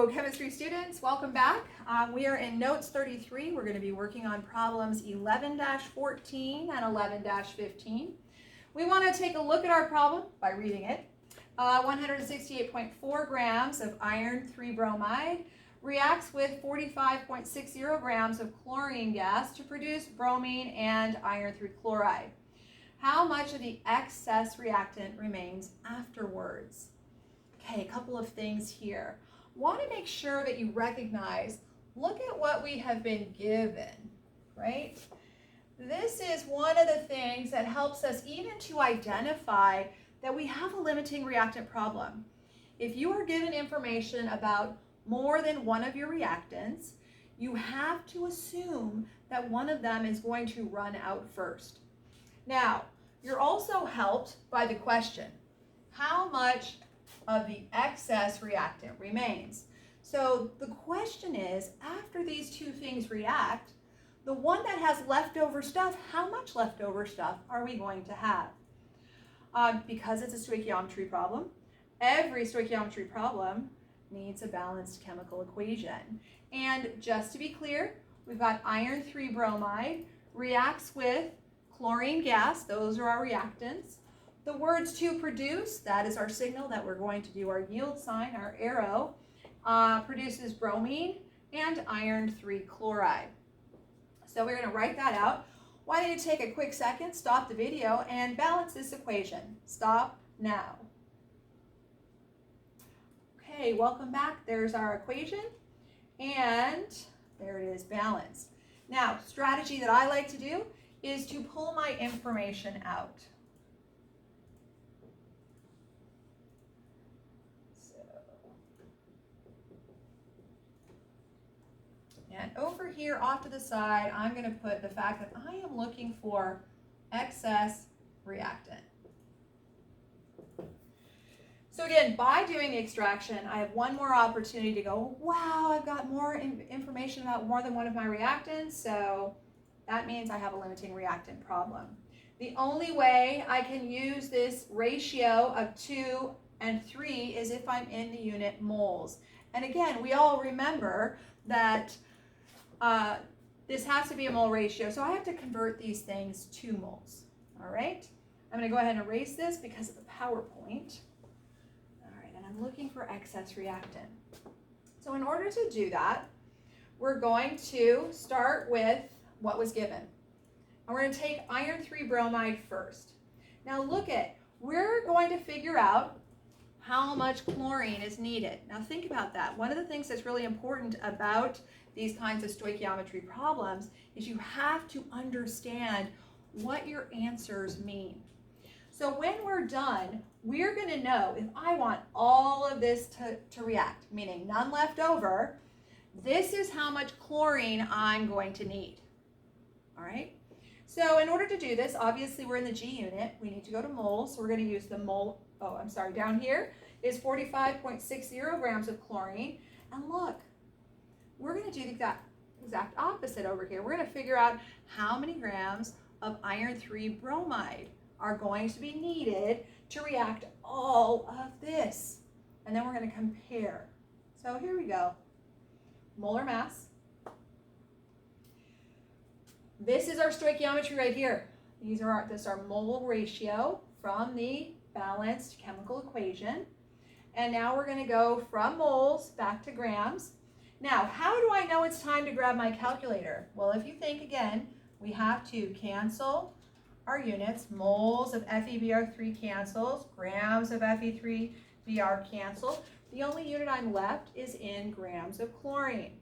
Hello, chemistry students. Welcome back. We are in notes 33. We're going to be working on problems 11-14 and 11-15. We want to take a look at our problem by reading it. 168.4 grams of iron 3 bromide reacts with 45.60 grams of chlorine gas to produce bromine and iron 3 chloride. How much of the excess reactant remains afterwards? Okay, a couple of things here. Want to make sure that you recognize, look at what we have been given, right? This is one of the things that helps us even to identify that we have a limiting reactant problem. If you are given information about more than one of your reactants, you have to assume that one of them is going to run out first. Now, you're also helped by the question, how much of the excess reactant remains? So the question is, after these two things react, the one that has leftover stuff, how much leftover stuff are we going to have? Because it's a stoichiometry problem, every stoichiometry problem needs a balanced chemical equation. And just to be clear, we've got iron 3 bromide reacts with chlorine gas, those are our reactants. The words to produce, that is our signal that we're going to do our yield sign, our arrow, produces bromine and iron 3 chloride. So we're going to write that out. Why don't you take a quick second, stop the video, and balance this equation. Stop now. Okay, welcome back. There's our equation, and there it is, balanced. Now, strategy that I like to do is to pull my information out. And over here off to the side, I'm going to put the fact that I am looking for excess reactant. So again, by doing the extraction, I have one more opportunity to go, wow, I've got more information about more than one of my reactants, so that means I have a limiting reactant problem. The only way I can use this ratio of 2 and 3 is if I'm in the unit moles. And again, we all remember that this has to be a mole ratio, so I have to convert these things to moles. All right, I'm going to go ahead and erase this because of the PowerPoint. All right, and I'm looking for excess reactant. So in order to do that, we're going to start with what was given. And we're going to take iron 3 bromide first. Now look at, we're going to figure out how much chlorine is needed. Now think about that. One of the things that's really important about these kinds of stoichiometry problems is you have to understand what your answers mean. So when we're done, we're going to know if I want all of this to react, meaning none left over, this is how much chlorine I'm going to need. All right? So in order to do this, obviously we're in the G unit. We need to go to moles, so we're going to use the mole, down here is 45.60 grams of chlorine. And look, we're going to do the exact opposite over here. We're going to figure out how many grams of iron 3 bromide are going to be needed to react all of this. And then we're going to compare. So here we go. Molar mass. This is our stoichiometry right here. This is our mole ratio from the balanced chemical equation. And now we're going to go from moles back to grams. Now, how do I know it's time to grab my calculator? Well, if you think again, we have to cancel our units. Moles of FeBr3 cancels, grams of Fe3Br cancel. The only unit I'm left is in grams of chlorine.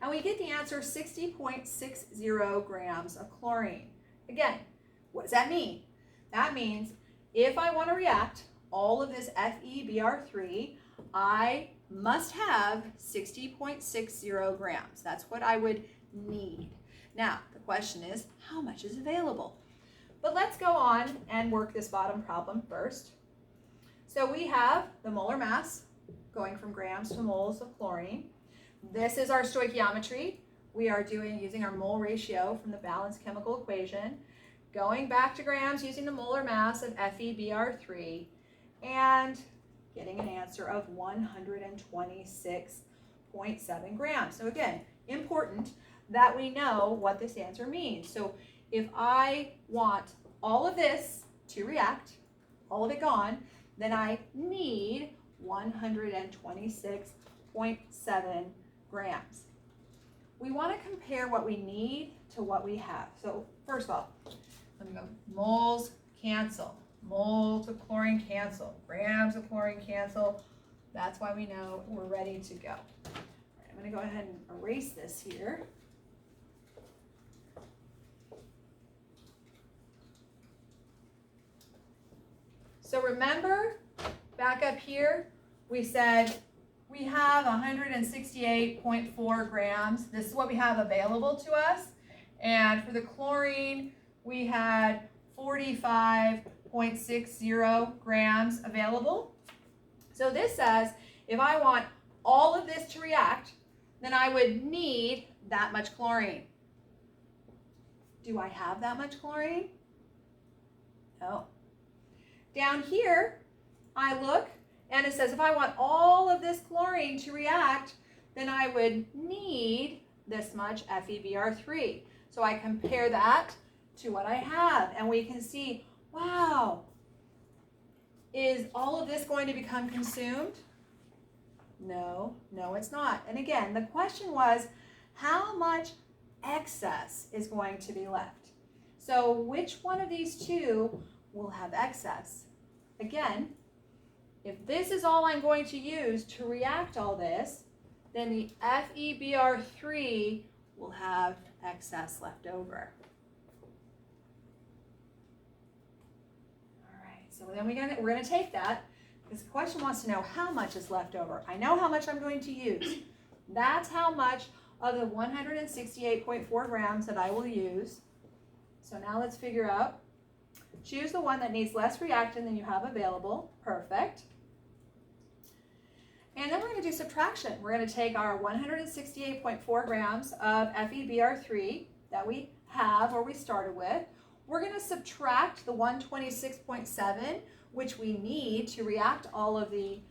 And we get the answer 60.60 grams of chlorine. Again, what does that mean? That means if I want to react all of this FeBr3, I must have 60.60 grams. That's what I would need. Now, the question is, how much is available? But let's go on and work this bottom problem first. So we have the molar mass going from grams to moles of chlorine. This is our stoichiometry. We are using our mole ratio from the balanced chemical equation, going back to grams using the molar mass of FeBr3, and getting an answer of 126.7 grams. So again, important that we know what this answer means. So if I want all of this to react, all of it gone, then I need 126.7 grams. We want to compare what we need to what we have. So first of all, let me go moles cancel, mole to chlorine cancel, grams of chlorine cancel. That's why we know we're ready to go. All right, I'm going to go ahead and erase this here. So remember, back up here, we said we have 168.4 grams. This is what we have available to us. And for the chlorine, we had 45.60 grams available. So this says if I want all of this to react, then I would need that much chlorine. Do I have that much chlorine? No. Down here, I look and it says if I want all of this chlorine to react, then I would need this much FeBr3. So I compare that to what I have and we can see, wow, is all of this going to become consumed? No, it's not. And again, the question was, how much excess is going to be left? So which one of these two will have excess? Again, if this is all I'm going to use to react all this, then the FeBr3 will have excess left over. All right, so then we're going to take that because the question wants to know how much is left over. I know how much I'm going to use. That's how much of the 168.4 grams that I will use. So now let's figure out. Choose the one that needs less reactant than you have available. Perfect. And then we're going to do subtraction. We're going to take our 168.4 grams of FeBr3 that we have or we started with. We're going to subtract the 126.7, which we need to react all of the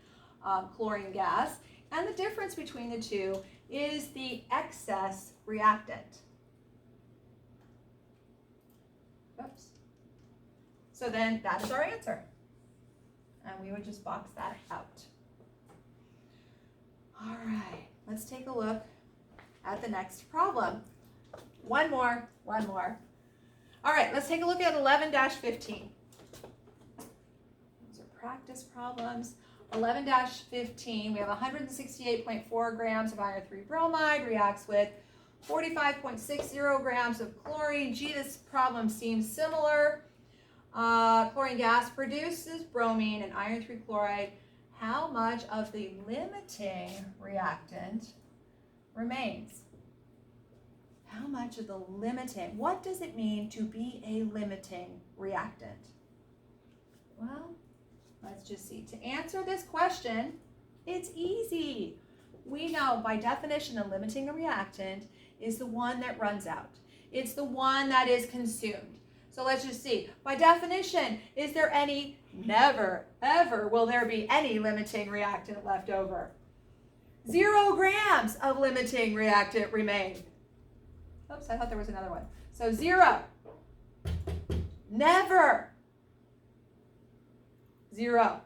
chlorine gas. And the difference between the two is the excess reactant. Oops. So then that is our answer. And we would just box that out. All right, let's take a look at the next problem. One more. All right, let's take a look at 11-15. Those are practice problems. 11-15, we have 168.4 grams of iron 3 bromide reacts with 45.60 grams of chlorine. Gee, this problem seems similar. Chlorine gas produces bromine and iron 3 chloride. How much of the limiting reactant remains? How much of the limiting? What does it mean to be a limiting reactant? Well, let's just see. To answer this question, it's easy. We know by definition a limiting reactant is the one that runs out. It's the one that is consumed. So let's just see. By definition, is there any? Never, ever will there be any limiting reactant left over. 0 grams of limiting reactant remain. Oops, I thought there was another one. So 0. Never. 0.